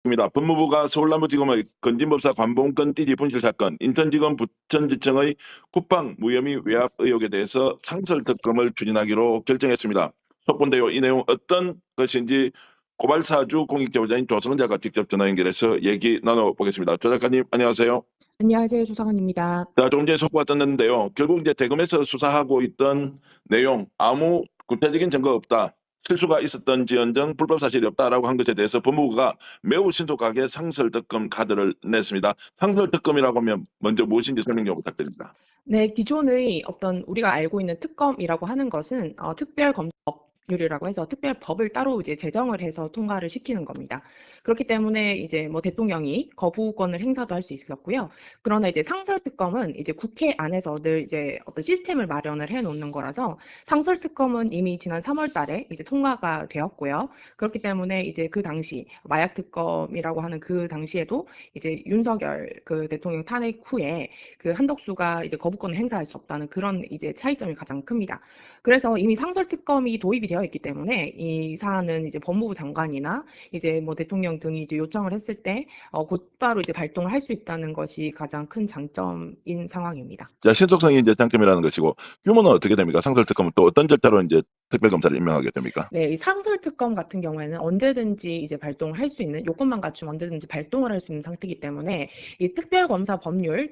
입니다. 법무부가 서울남부지검의 건진법사 관봉건 띠지 분실 사건, 인천지검 부천지청의 쿠팡 무혐의 외압 의혹에 대해서 상설특검을 추진하기로 결정했습니다. 속본데요. 이 내용 어떤 것인지 고발사주 공익제보자인 조성은 작가 직접 전화 연결해서 얘기 나눠보겠습니다. 조 작가님 안녕하세요. 안녕하세요. 조성은입니다. 자, 조금 전에 속보가 떴는데요. 결국 이제 대검에서 수사하고 있던 내용 아무 구체적인 증거가 없다. 실수가 있었던지언정 불법 사실이 없다라고 한 것에 대해서 법무부가 매우 신속하게 상설특검 카드를 냈습니다. 상설특검이라고 하면 먼저 무엇인지 설명 좀 부탁드립니다. 네, 기존의 어떤 우리가 알고 있는 특검이라고 하는 것은 특별검사법률이라고 해서 특별법을 따로 이제 제정을 해서 통과를 시키는 겁니다. 그렇기 때문에 이제 뭐 대통령이 거부권을 행사도 할 수 있었고요. 그러나 이제 상설특검은 이제 국회 안에서 늘 이제 어떤 시스템을 마련을 해 놓는 거라서 상설특검은 이미 지난 3월 달에 이제 통과가 되었고요. 그렇기 때문에 이제 그 당시 마약특검이라고 하는 그 당시에도 이제 윤석열 그 대통령 탄핵 후에 그 한덕수가 이제 거부권을 행사할 수 없다는 그런 이제 차이점이 가장 큽니다. 그래서 이미 상설특검이 도입이 되어 있기 때문에 이 사안은 이제 법무부 장관이나 이제 뭐 대통령 등이 이제 요청을 했을 때 곧바로 이제 발동을 할 수 있다는 것이 가장 큰 장점인 상황입니다. 자, 신속성이 이제 장점이라는 것이고 규모는 어떻게 됩니까? 상설특검은 또 어떤 절차로 이제 특별검사를 임명하게 됩니까? 네, 이 상설특검 같은 경우에는 언제든지 이제 발동을 할 수 있는 요건만 갖추면 언제든지 발동을 할 수 있는 상태이기 때문에 이 특별검사 법률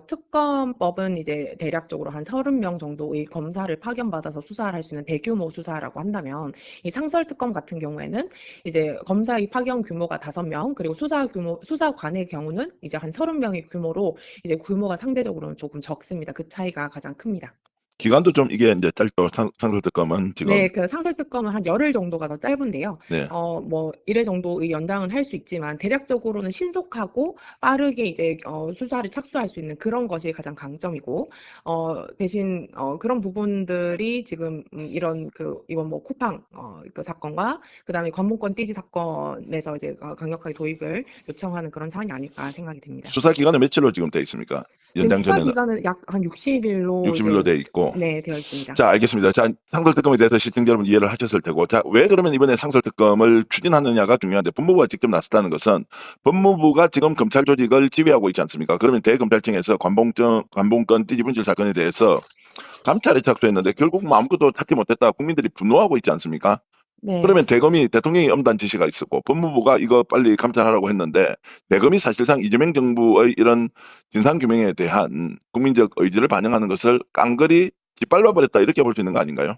특검법은 이제 대략적으로 한 30명 정도의 검사를 파견받아서 수사를 할 수 있는 대규모 수사라고 한다면 이 상설특검 같은 경우에는 이제 검사의 파견 규모가 5명 그리고 수사관의 경우는 이제 한 30명의 규모로 이제 규모가 상대적으로는 조금 적습니다. 그 차이가 가장 큽니다. 기간도 좀 이게 이제 짧죠. 상설특검은 지금. 네. 그 상설특검은 한 열흘 정도가 더 짧은데요. 네. 뭐 이래 정도의 연장은 할 수 있지만 대략적으로는 신속하고 빠르게 이제 수사를 착수할 수 있는 그런 것이 가장 강점이고 대신 그런 부분들이 지금 이런 이번 뭐 쿠팡 그 사건과 그다음에 관봉권 띠지 사건에서 이제 강력하게 도입을 요청하는 그런 사안이 아닐까 생각이 됩니다. 수사 기간은 며칠로 지금 돼 있습니까? 지금 연장 수사 전에는 기간은 약 한 60일로 60일로 이제 돼 있고. 네, 되어 있습니다. 자, 알겠습니다. 자, 상설특검에 대해서 시청자 여러분 이해를 하셨을 테고, 자, 왜 그러면 이번에 상설특검을 추진하느냐가 중요한데, 법무부가 직접 나섰다는 것은 법무부가 지금 검찰 조직을 지휘하고 있지 않습니까? 그러면 대검찰청에서 관봉권 띠지 분실 사건에 대해서 감찰에 착수했는데 결국 뭐 아무것도 찾지 못했다 국민들이 분노하고 있지 않습니까? 네. 그러면 대검이 엄단 지시가 있었고 법무부가 이거 빨리 감찰하라고 했는데 대검이 사실상 이재명 정부의 이런 진상규명에 대한 국민적 의지를 반영하는 것을 깡그리 짓밟아 버렸다 이렇게 볼 수 있는 거 아닌가요?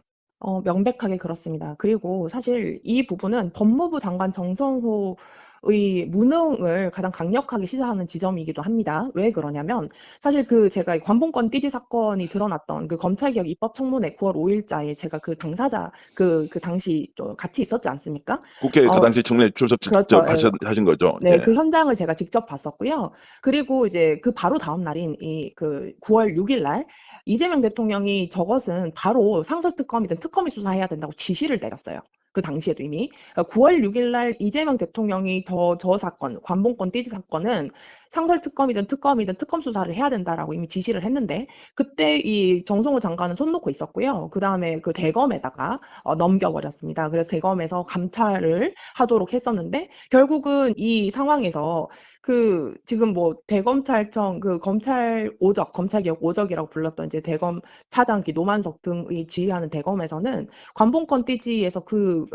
명백하게 그렇습니다. 그리고 사실 이 부분은 법무부 장관 정성호의 무능을 가장 강력하게 시사하는 지점이기도 합니다. 왜 그러냐면 사실 제가 이 관봉권 띠지 사건이 드러났던 그 검찰개혁 입법청문회 9월 5일자에 제가 그 당사자 그 당시 같이 있었지 않습니까? 국회 그 당시 청문회 출석 그렇죠. 직접 하신 거죠? 네, 예. 그 현장을 제가 직접 봤었고요. 그리고 이제 그 바로 다음 날인 그 9월 6일 날 이재명 대통령이 저것은 바로 상설특검이든 특검이 수사해야 된다고 지시를 내렸어요. 그 당시에도 이미 9월 6일 날 이재명 대통령이 저 사건, 관봉권 띠지 사건은 상설특검이든 특검이든 특검 수사를 해야 된다라고 이미 지시를 했는데 그때 이 정성호 장관은 손 놓고 있었고요. 그다음에 그 대검에다가 넘겨버렸습니다. 그래서 대검에서 감찰을 하도록 했었는데 결국은 이 상황에서 지금 뭐 대검찰청 검찰개혁 오적이라고 불렀던 이제 대검 차장 노만석 등이 지휘하는 대검에서는 관봉권 띠지에서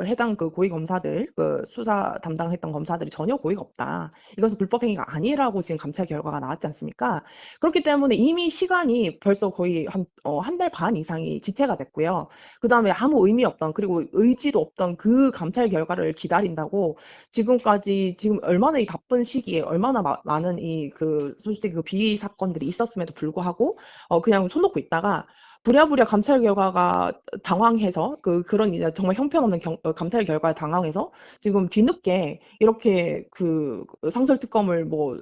해당 고위 검사들, 수사 담당했던 검사들이 전혀 고의가 없다. 이것은 불법 행위가 아니라고 지금 감찰 결과가 나왔지 않습니까? 그렇기 때문에 이미 시간이 벌써 거의 한 달 반 이상이 지체가 됐고요. 그다음에 아무 의미 없던 그리고 의지도 없던 그 감찰 결과를 기다린다고 지금 얼마나 이 바쁜 시기에 얼마나 많은 솔직히 비위 사건들이 있었음에도 불구하고 그냥 손 놓고 있다가 부랴부랴 감찰 결과가 당황해서 그런 이제 정말 형편없는 감찰 결과에 당황해서 지금 뒤늦게 이렇게 상설특검을 뭐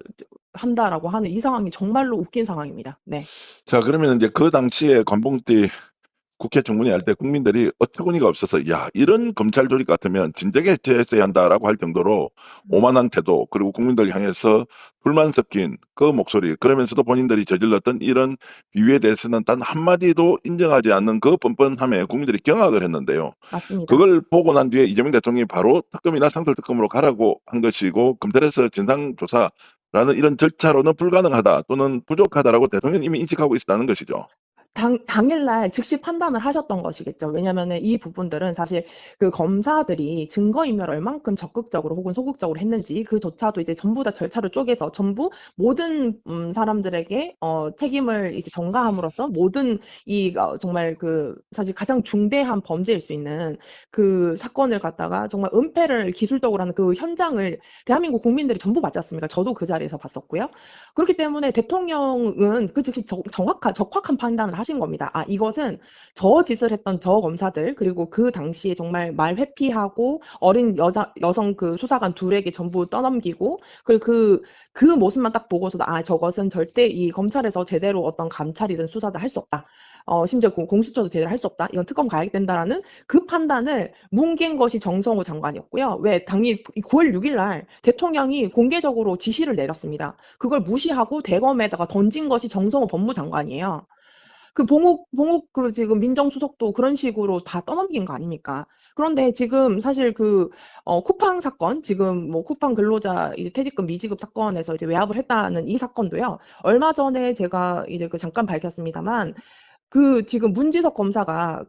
한다라고 하는 이 상황이 정말로 웃긴 상황입니다. 네. 자, 그러면 이제 그 당시에 관봉띠 국회 청문회 할 때 국민들이 어처구니가 없어서 '야 이런 검찰 조직 같으면 진작에 해체했어야 한다.'라고 할 정도로 오만한 태도 그리고 국민들 향해서 불만 섞인 그 목소리 그러면서도 본인들이 저질렀던 이런 비위에 대해서는 단 한마디도 인정하지 않는 그 뻔뻔함에 국민들이 경악을 했는데요. 맞습니다. 그걸 보고 난 뒤에 이재명 대통령이 바로 특검이나 상설특검으로 가라고 한 것이고 검찰에서 진상조사라는 이런 절차로는 불가능하다 또는 부족하다라고 대통령이 이미 인식하고 있었다는 것이죠. 당일날 즉시 판단을 하셨던 것이겠죠. 왜냐면은 이 부분들은 사실 그 검사들이 증거인멸을 얼만큼 적극적으로 혹은 소극적으로 했는지 그조차도 이제 전부 다 절차를 쪼개서 전부 모든 사람들에게 책임을 이제 전가함으로써 모든 정말 그 사실 가장 중대한 범죄일 수 있는 그 사건을 갖다가 정말 은폐를 기술적으로 하는 그 현장을 대한민국 국민들이 전부 봤지 않습니까? 저도 그 자리에서 봤었고요. 그렇기 때문에 대통령은 그 즉시 적확한 판단을 하신 겁니다. 아, 이것은 저 짓을 했던 저 검사들, 그리고 그 당시에 정말 말 회피하고 어린 여성 그 수사관 둘에게 전부 떠넘기고, 그리고 그 모습만 딱 보고서도 아, 저것은 절대 이 검찰에서 제대로 어떤 감찰이든 수사든 할 수 없다. 심지어 공수처도 제대로 할 수 없다. 이건 특검 가야 된다라는 그 판단을 뭉갠 것이 정성호 장관이었고요. 왜 당일 9월 6일 날 대통령이 공개적으로 지시를 내렸습니다. 그걸 무시하고 대검에다가 던진 것이 정성호 법무장관이에요. 그 봉욱 그 지금 민정수석도 그런 식으로 다 떠넘긴 거 아닙니까? 그런데 지금 사실 쿠팡 사건, 지금 뭐 쿠팡 근로자 이제 퇴직금 미지급 사건에서 이제 외압을 했다는 이 사건도요. 얼마 전에 제가 이제 잠깐 밝혔습니다만 지금 문지석 검사가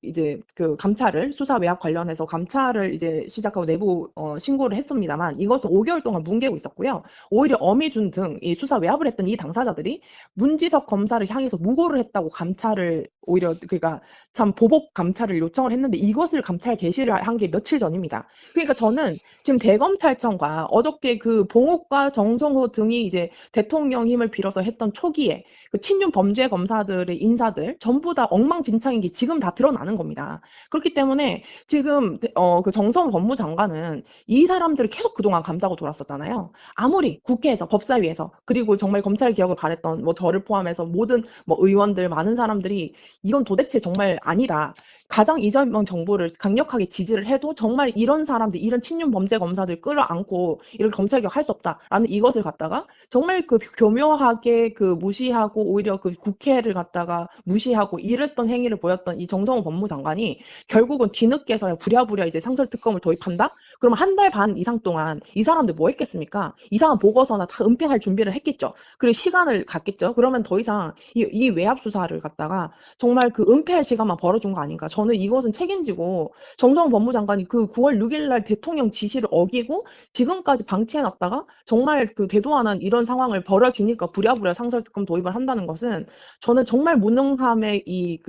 이제 감찰을 수사 외압 관련해서 감찰을 이제 시작하고 내부 신고를 했습니다만 이것을 5개월 동안 뭉개고 있었고요. 오히려 어미준 등 이 수사 외압을 했던 이 당사자들이 문지석 검사를 향해서 무고를 했다고 감찰을 오히려 그러니까 참 보복 감찰을 요청을 했는데 이것을 감찰 개시를 한 게 며칠 전입니다. 그러니까 저는 지금 대검찰청과 어저께 그 봉욱과 정성호 등이 이제 대통령 힘을 빌어서 했던 초기에 그 친윤 범죄 검사들의 인사들 전부 다 엉망진창인 게 지금 다 드러나는 겁니다. 그렇기 때문에 지금 그 정성호 법무장관은 이 사람들을 계속 그동안 감싸고 돌았었잖아요. 아무리 국회에서 법사위에서 그리고 정말 검찰 개혁을 바랬던 뭐 저를 포함해서 모든 뭐 의원들 많은 사람들이 이건 도대체 정말 아니다. 가장 이재명 정부를 강력하게 지지를 해도 정말 이런 사람들, 이런 친윤 범죄 검사들 끌어안고 이렇게 검찰 개혁할 수 없다라는 이것을 갖다가 정말 교묘하게 무시하고 오히려 그 국회를 갖다가 무시하고 이랬던 행위를 보였던 이 정성호 법무장관이 결국은 뒤늦게서야 부랴부랴 이제 상설특검을 도입한다? 그러면 한 달 반 이상 동안 이 사람들 뭐 했겠습니까? 이상한 보고서나 다 은폐할 준비를 했겠죠. 그리고 시간을 갖겠죠. 그러면 더 이상 이 외압 수사를 갖다가 정말 은폐할 시간만 벌어준 거 아닌가. 저는 이것은 책임지고 정성호 법무장관이 9월 6일 날 대통령 지시를 어기고 지금까지 방치해놨다가 정말 대도하는 이런 상황을 벌어지니까 부랴부랴 상설특검 도입을 한다는 것은 저는 정말 무능함의 이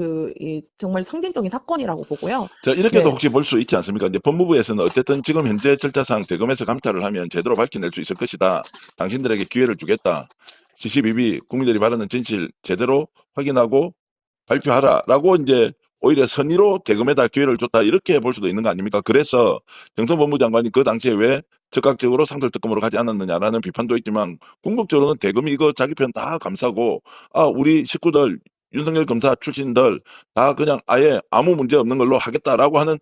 정말 상징적인 사건이라고 보고요. 자, 이렇게도 네. 혹시 볼 수 있지 않습니까? 이제 법무부에서는 어쨌든 지금 현재 절차상 대검에서 감찰을 하면 제대로 밝혀낼 수 있을 것이다. 당신들에게 기회를 주겠다. CCBB 국민들이 바라는 진실 제대로 확인하고 발표하라라고 이제 오히려 선의로 대검에다 기회를 줬다 이렇게 볼 수도 있는 거 아닙니까? 그래서 정성법무 장관이 그 당시에 왜 즉각적으로 상설특검으로 가지 않았느냐라는 비판도 있지만 궁극적으로는 대검이 이거 자기 편 다 감싸고 아 우리 식구들 윤석열 검사 출신들 다 그냥 아예 아무 문제 없는 걸로 하겠다라고 하는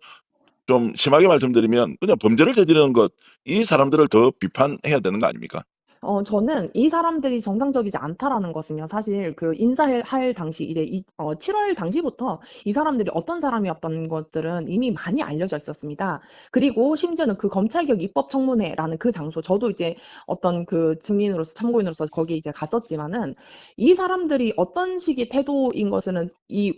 좀 심하게 말씀드리면 그냥 범죄를 저지르는 것 이 사람들을 더 비판해야 되는 거 아닙니까? 저는 이 사람들이 정상적이지 않다라는 것은요. 사실 인사할 당시 이제 7월 당시부터 이 사람들이 어떤 사람이었던 것들은 이미 많이 알려져 있었습니다. 그리고 심지어는 검찰개혁 입법청문회라는 그 장소 저도 이제 어떤 증인으로서 참고인으로서 거기에 이제 갔었지만은 이 사람들이 어떤 식의 태도인 것은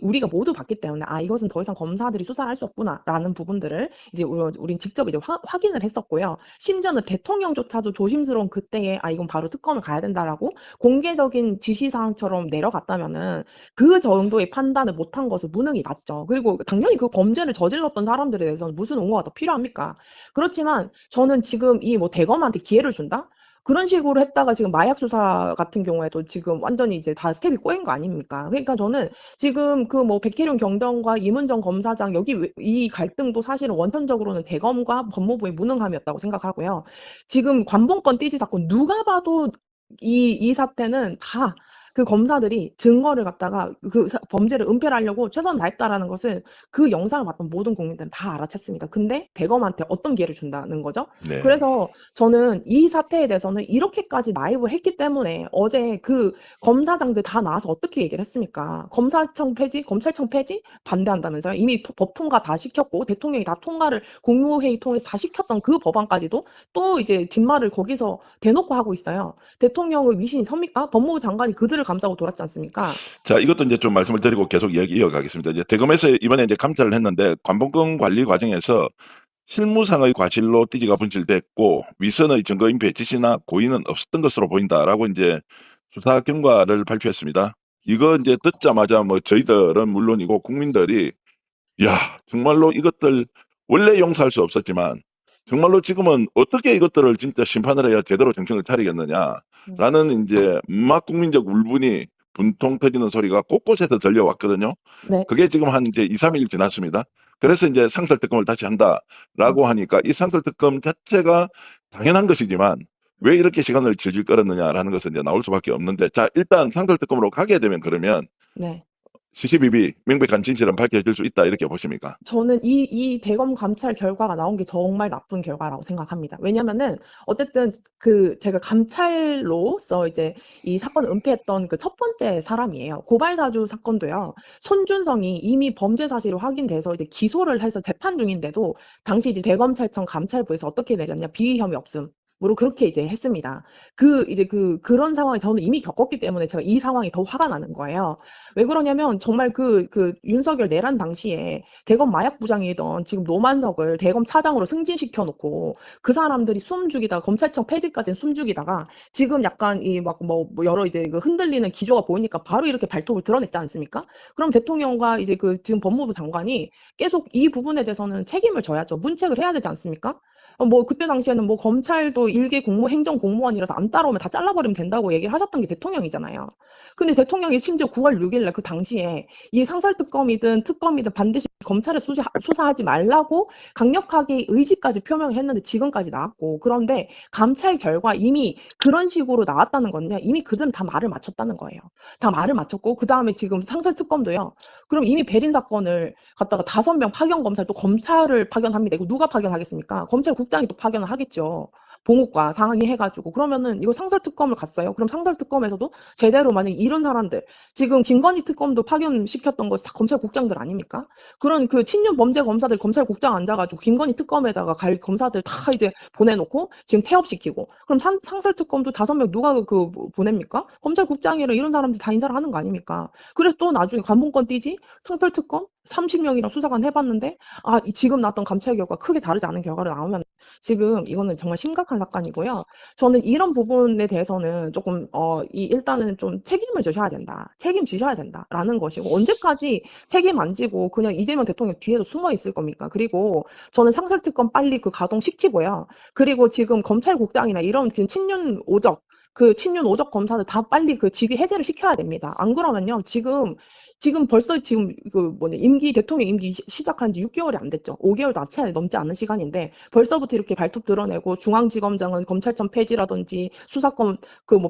우리가 모두 봤기 때문에 '아 이것은 더 이상 검사들이 수사할 수 없구나.'라는 부분들을 이제 우린 직접 이제 확인을 했었고요. 심지어는 대통령조차도 조심스러운 그때에 '아 이건 바로 특검을 가야 된다.'라고 공개적인 지시사항처럼 내려갔다면은 그 정도의 판단을 못한 것은 무능이 맞죠. 그리고 당연히 그 범죄를 저질렀던 사람들에 대해서는 무슨 옹호가 더 필요합니까? 그렇지만 저는 지금 대검한테 기회를 준다? 그런 식으로 했다가 지금 마약 수사 같은 경우에도 지금 완전히 이제 다 스텝이 꼬인 거 아닙니까? 그러니까 저는 지금 백혜련 경정과 임은정 검사장 이 갈등도 사실은 원천적으로는 대검과 법무부의 무능함이었다고 생각하고요. 지금 관봉권 띠지 사건 누가 봐도 이 사태는 다 그 검사들이 증거를 갖다가 그 범죄를 은폐를 하려고 최선을 다했다라는 것을 그 영상을 봤던 모든 국민들은 다 알아챘습니다. 근데 대검한테 어떤 기회를 준다는 거죠. 네. 그래서 저는 이 사태에 대해서는 이렇게까지 나이브 했기 때문에 어제 그 검사장들 다 나와서 어떻게 얘기를 했습니까? 검찰청 폐지 반대한다면서요. 이미 법 통과 다 시켰고 대통령이 다 통과를 국무회의 통해서 다 시켰던 그 법안까지도 또 이제 뒷말을 거기서 대놓고 하고 있어요. 대통령의 위신이 섭니까? 법무부 장관이 그들을 감싸고 돌았지 않습니까? 자, 이것도 이제 좀 말씀을 드리고 계속 이야기 이어가겠습니다. 이제 대검에서 이번에 이제 감찰을 했는데 관봉권 관리 과정에서 실무상의 과실로 띠지가 분실됐고 위선의 증거 인멸 지시나 고의는 없었던 것으로 보인다라고 이제 수사 결과를 발표했습니다. 이거 이제 듣자마자 뭐 저희들은 물론이고 국민들이 야, 정말로 이것들 원래 용서할 수 없었지만 정말로 지금은 어떻게 이것들을 진짜 심판을 해야 제대로 정신을 차리겠느냐라는 이제 막 국민적 울분이 분통 터지는 소리가 곳곳에서 들려왔거든요. 네. 그게 지금 한 이제 2-3일 지났습니다. 그래서 이제 상설특검을 다시 한다라고 하니까 이 상설특검 자체가 당연한 것이지만 왜 이렇게 시간을 질질 끌었느냐라는 것은 이제 나올 수밖에 없는데, 자, 일단 상설특검으로 가게 되면 그러면 네. 시시비비 명백한 진실은 밝혀질 수 있다, 이렇게 보십니까? 저는 이 대검 감찰 결과가 나온 게 정말 나쁜 결과라고 생각합니다. 왜냐면은 어쨌든 그 제가 감찰로서 이제 이 사건을 은폐했던 그 첫 번째 사람이에요. 고발사주 사건도요. 손준성이 이미 범죄 사실이 확인돼서 이제 기소를 해서 재판 중인데도 당시 이제 대검찰청 감찰부에서 어떻게 내렸냐? 비위 혐의 없음. 으로 그렇게 이제 했습니다. 그런 상황이 저는 이미 겪었기 때문에 제가 이 상황이 더 화가 나는 거예요. 왜 그러냐면 정말 그 윤석열 내란 당시에 대검 마약부장이던 지금 노만석을 대검 차장으로 승진시켜 놓고 그 사람들이 숨죽이다가 검찰청 폐지까지는 숨죽이다가 지금 약간 이 막 뭐 여러 이제 그 흔들리는 기조가 보이니까 바로 이렇게 발톱을 드러냈지 않습니까? 그럼 대통령과 이제 그 지금 법무부 장관이 계속 이 부분에 대해서는 책임을 져야죠. 문책을 해야 되지 않습니까? 뭐 그때 당시에는 뭐 검찰도 일개 행정 공무원이라서 안 따라오면 다 잘라버리면 된다고 얘기를 하셨던 게 대통령이잖아요. 근데 대통령이 심지어 9월 6일 날 그 당시에 이 상설특검이든 특검이든 반드시 검찰을 수사하지 말라고 강력하게 의지까지 표명을 했는데 지금까지 나왔고, 그런데 감찰 결과 이미 그런 식으로 나왔다는 건요. 이미 그들은 다 말을 맞췄다는 거예요. 다 말을 맞췄고 그다음에 지금 상설특검도요. 그럼 이미 배린 사건을 갖다가 5명 파견 검사를 또 검찰을 파견합니다. 이거 누가 파견하겠습니까? 검찰국장이 또 파견을 하겠죠. 봉욱과 상의해 가지고. 그러면은 이거 상설특검을 갔어요. 그럼 상설특검에서도 제대로 만약 이런 사람들 지금 김건희 특검도 파견시켰던 거 다 검찰국장들 아닙니까? 그런 그 친윤 범죄 검사들 검찰국장 앉아 가지고 김건희 특검에다가 갈 검사들 다 이제 보내놓고 지금 태업시키고, 그럼 상설특검도 5명 누가 보냅니까? 검찰국장이랑 이런 사람들 다 인사를 하는 거 아닙니까? 그래서 또 나중에 관봉권 띄지 상설특검 30명이랑 수사관 해봤는데 지금 나왔던 감찰 결과 크게 다르지 않은 결과로 나오면 지금 이거는 정말 심각한 사건이고요. 저는 이런 부분에 대해서는 조금 일단은 좀 책임을 져셔야 된다. 책임지셔야 된다라는 것이고, 언제까지 책임 안 지고 그냥 이재명 대통령 뒤에서 숨어 있을 겁니까? 그리고 저는 상설특검 빨리 가동시키고요. 그리고 지금 검찰국장이나 이런 친윤 오적 검사들 다 빨리 그 직위 해제를 시켜야 됩니다. 안 그러면요, 벌써 대통령 임기 시작한 지 6개월이 안 됐죠. 5개월도 채 넘지 않은 시간인데 벌써부터 이렇게 발톱 드러내고 중앙지검장은 검찰청 폐지라든지 수사권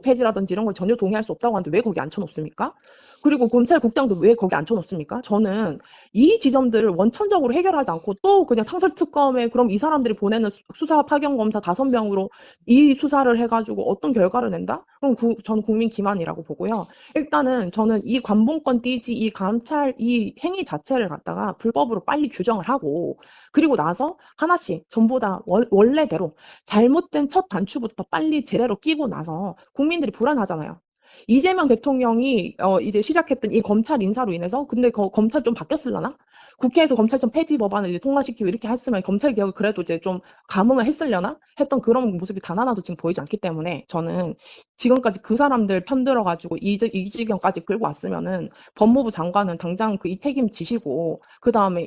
폐지라든지 이런 걸 전혀 동의할 수 없다고 하는데 왜 거기 앉혀놓습니까? 그리고 검찰국장도 왜 거기 앉혀놓습니까? 저는 이 지점들을 원천적으로 해결하지 않고 또 그냥 상설특검에 그럼 이 사람들이 보내는 수사 파견 검사 5명으로 이 수사를 해가지고 어떤 결과를 낸다? 그럼 저는 국민 기만이라고 보고요. 일단은 저는 이 관봉권 띠지 이 감찰 이 행위 자체를 갖다가 불법으로 빨리 규정을 하고, 그리고 나서 하나씩 전부 다 원래대로 잘못된 첫 단추부터 빨리 제대로 끼고 나서 국민들이 불안하잖아요. 이재명 대통령이 이제 시작했던 이 검찰 인사로 인해서 근데 검찰 좀 바뀌었을라나? 국회에서 검찰청 폐지 법안을 이제 통과시키고 이렇게 했으면 검찰 개혁을 그래도 이제 좀 감흥을 했으려나? 했던 그런 모습이 단 하나도 지금 보이지 않기 때문에 저는 지금까지 그 사람들 편들어 가지고 이 지경까지 끌고 왔으면은 법무부 장관은 당장 이 책임지시고, 그다음에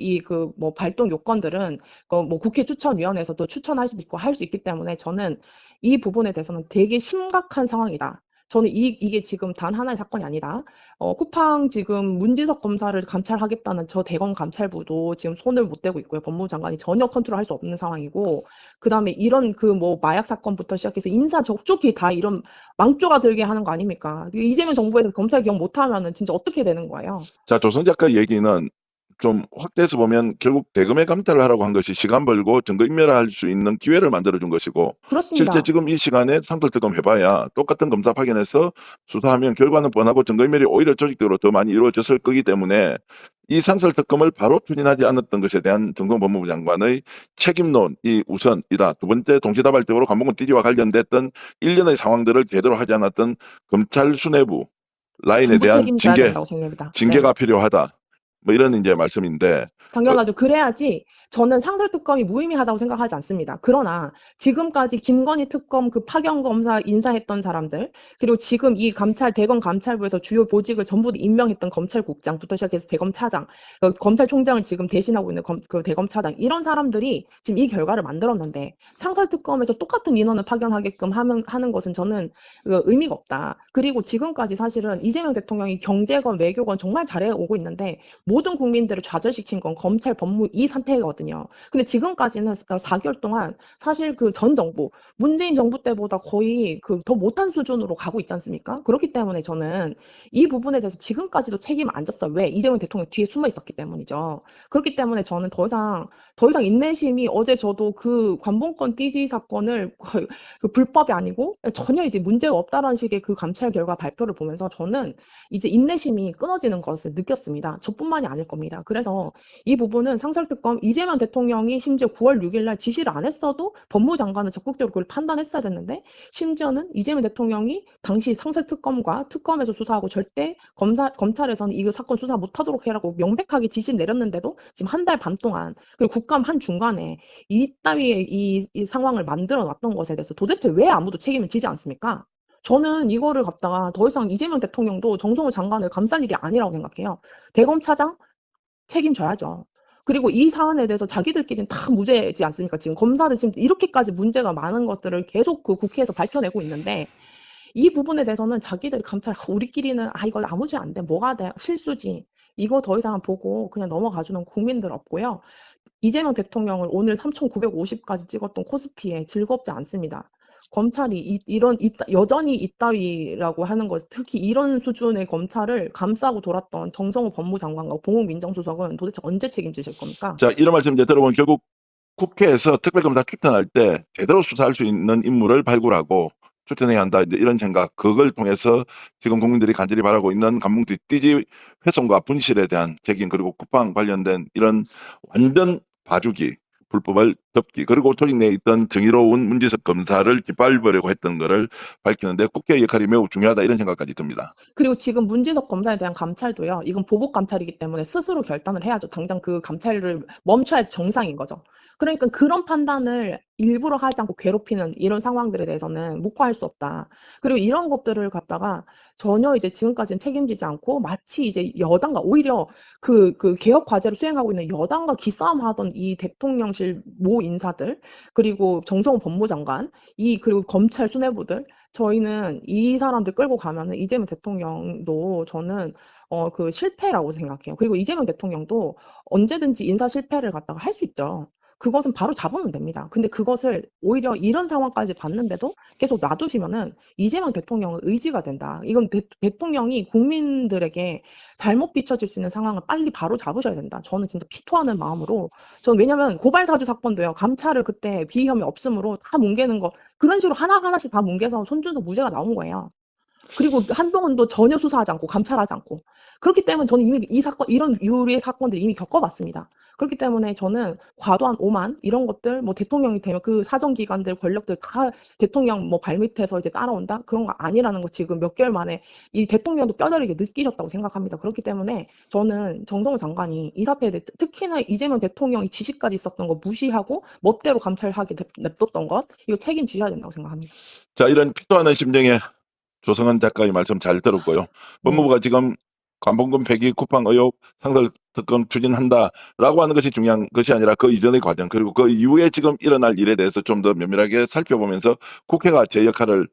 발동 요건들은 국회 추천위원회에서도 추천할 수도 있고 할 수 있기 때문에 저는 이 부분에 대해서는 되게 심각한 상황이다. 저는 이게 지금 단 하나의 사건이 아니라 쿠팡 지금 문지석 검사를 감찰하겠다는 저 대검 감찰부도 지금 손을 못 대고 있고요. 법무부 장관이 전혀 컨트롤할 수 없는 상황이고, 그다음에 이런 그 뭐 마약 사건부터 시작해서 인사 적쪽이 다 이런 망조가 들게 하는 거 아닙니까? 이재명 정부에서 검찰 개혁 못하면은 진짜 어떻게 되는 거예요? 자, 조선 작가 얘기는 좀 확대해서 보면 결국 대검에 감찰을 하라고 한 것이 시간 벌고 증거 인멸할 수 있는 기회를 만들어 준 것이고, 실제 그렇습니다. 지금 이 시간에 상설특검 해봐야 똑같은 검사 파견해서 수사하면 결과는 뻔하고 증거 인멸이 오히려 조직적으로 더 많이 이루어졌을 거기 때문에 이 상설특검을 바로 추진하지 않았던 것에 대한 정동 법무부 장관의 책임론이 우선이다. 두 번째, 동시다발적으로 관봉권 띠지와 관련됐던 일련의 상황들을 제대로 하지 않았던 검찰 수뇌부 라인에 전부 대한 책임져야 된다고 생각합니다. 네. 징계가 필요하다. 뭐 이런 이제 말씀인데, 당연하죠. 그래야지 저는 상설특검이 무의미하다고 생각하지 않습니다. 그러나 지금까지 김건희 특검 그 파견 검사 인사했던 사람들, 그리고 지금 이 대검 감찰부에서 주요 보직을 전부 임명했던 검찰국장부터 시작해서 대검차장, 검찰총장을 지금 대신하고 있는 그 대검차장, 이런 사람들이 지금 이 결과를 만들었는데 상설특검에서 똑같은 인원을 파견하게끔 하는 것은 저는 의미가 없다. 그리고 지금까지 사실은 이재명 대통령이 경제건 외교건 정말 잘해오고 있는데 모든 국민들을 좌절시킨 건 검찰 법무 이 상태거든요. 근데 지금까지는 4개월 동안 사실 그 전 정부, 문재인 정부 때보다 거의 그 더 못한 수준으로 가고 있지 않습니까? 그렇기 때문에 저는 이 부분에 대해서 지금까지도 책임을 안 졌어요. 왜? 이재명 대통령 뒤에 숨어 있었기 때문이죠. 그렇기 때문에 저는 더 이상 인내심이, 어제 저도 그 관봉권 띠지 사건을 거의 그 불법이 아니고 전혀 이제 문제가 없다라는 식의 그 감찰 결과 발표를 보면서 저는 이제 인내심이 끊어지는 것을 느꼈습니다. 저뿐만이 아닐 겁니다. 그래서 이 부분은 상설특검, 이재명 대통령이 심지어 9월 6일 날 지시를 안 했어도 법무부 장관은 적극적으로 그걸 판단했어야 됐는데, 심지어는 이재명 대통령이 당시 상설특검과 특검에서 수사하고 절대 검찰에서는 이 사건 수사 못하도록 해라고 명백하게 지시를 내렸는데도 지금 한 달 반 동안, 그리고 국감 한 중간에 이따위의 이 상황을 만들어 놨던 것에 대해서 도대체 왜 아무도 책임을 지지 않습니까? 저는 이거를 갖다가 더 이상 이재명 대통령도 정성호 장관을 감쌀 일이 아니라고 생각해요. 대검차장 책임져야죠. 그리고 이 사안에 대해서 자기들끼리는 다 무죄지 않습니까? 지금 검사들 지금 이렇게까지 문제가 많은 것들을 계속 그 국회에서 밝혀내고 있는데, 이 부분에 대해서는 자기들이 우리끼리는 이거 아무 죄 안 돼. 뭐가 돼? 실수지. 이거 더 이상 보고 그냥 넘어가주는 국민들 없고요. 이재명 대통령을 오늘 3,950까지 찍었던 코스피에 즐겁지 않습니다. 검찰이 여전히 이따위라고 하는 것, 특히 이런 수준의 검찰을 감싸고 돌았던 정성호 법무장관과 봉욱 민정수석은 도대체 언제 책임지실 겁니까? 자, 이런 말씀 이제 들어보면 결국 국회에서 특별검사 추천할 때 제대로 수사할 수 있는 인물을 발굴하고 추천해야 한다. 이제 이런 생각, 그걸 통해서 지금 국민들이 간절히 바라고 있는 관봉 띠지 훼손과 분실에 대한 책임, 그리고 쿠팡 관련된 이런 완전 봐주기, 불법을 덮기, 그리고 조직 내에 있던 정의로운 문지석 검사를 깃발버리고 했던 것을 밝히는데 국회의 역할이 매우 중요하다, 이런 생각까지 듭니다. 그리고 지금 문지석 검사에 대한 감찰도요. 이건 보복 감찰이기 때문에 스스로 결단을 해야죠. 당장 그 감찰을 멈춰야지 정상인 거죠. 그러니까 그런 판단을 일부러 하지 않고 괴롭히는 이런 상황들에 대해서는 묵과할 수 없다. 그리고 이런 것들을 갖다가 전혀 이제 지금까지는 책임지지 않고 마치 이제 여당과, 오히려 그 개혁 과제를 수행하고 있는 여당과 기싸움하던 이 대통령실 모 인사들, 그리고 정성호 법무장관, 그리고 검찰 수뇌부들, 저희는 이 사람들 끌고 가면은 이재명 대통령도 저는 그 실패라고 생각해요. 그리고 이재명 대통령도 언제든지 인사 실패를 갖다가 할 수 있죠. 그것은 바로 잡으면 됩니다. 근데 그것을 오히려 이런 상황까지 봤는데도 계속 놔두시면은 이재명 대통령은 의지가 된다. 이건 대통령이 국민들에게 잘못 비춰질 수 있는 상황을 빨리 바로 잡으셔야 된다. 저는 진짜 피토하는 마음으로, 저는 왜냐면 고발사주 사건도요. 감찰을 그때 비혐의 없음으로 다 뭉개는 거, 그런 식으로 하나하나씩 다 뭉개서 손준성 무죄가 나온 거예요. 그리고 한동훈도 전혀 수사하지 않고 감찰하지 않고. 그렇기 때문에 저는 이미 이 사건, 이런 유리의 사건들 이미 겪어봤습니다. 그렇기 때문에 저는 과도한 오만, 이런 것들, 뭐 대통령이 되면 그 사정기관들, 권력들 다 대통령 뭐 발밑에서 이제 따라온다? 그런 거 아니라는 거 지금 몇 개월 만에 이 대통령도 뼈저리게 느끼셨다고 생각합니다. 그렇기 때문에 저는 정성호 장관이 이 사태에 대해, 특히나 이재명 대통령이 지시까지 있었던 거 무시하고 멋대로 감찰하게 냅뒀던 것, 이거 책임지셔야 된다고 생각합니다. 자, 이런 피토하는 심정에 조성은 작가의 말씀 잘 들었고요. 네. 법무부가 지금 관봉금 폐기, 쿠팡 의혹, 상설특검 추진한다라고 하는 것이 중요한 것이 아니라 그 이전의 과정, 그리고 그 이후에 지금 일어날 일에 대해서 좀 더 면밀하게 살펴보면서 국회가 제 역할을